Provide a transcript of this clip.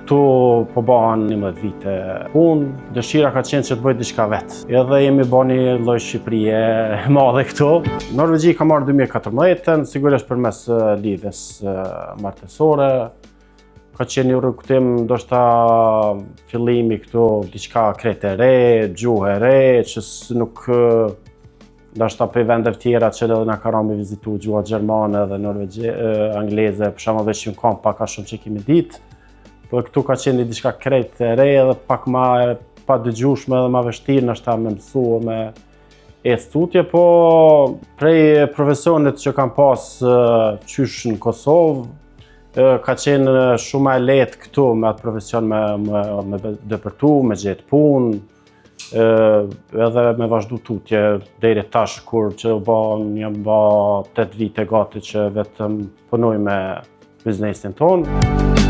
Këtu po bëhen 11 vite punë, dëshira ka qenë që të bëj diçka vetë. Edhe jemi bërë një lloj Shqipërie e madhe këtu. Norvegji ka marrë 2014, sigurisht përmes lidhjes martësore. Ka qenë një rrugtim, ndoshta fillimi këtu, diçka krejt e re, gjuhë e re, që nuk ndoshta për vendeve tjera që edhe na ka rënë me vizitu gjuha gjermane dhe angleze, për shembull veç një kam pak a shumë që kemi ditë. Po këtu ka qenë diçka krejt e re edhe pak ma pa dëgjueshme edhe ma vështirë ndoshta me mësu me tutje, po prej profesionit që kam pas qysh në Kosovë, ka qenë shumë e lehtë këtu me atë profesion me dëpërtu, me gjetë punë, edhe me vazhdu tutje deri tash kur që jam 8 vite gati që vetëm punoj me biznesin tonë.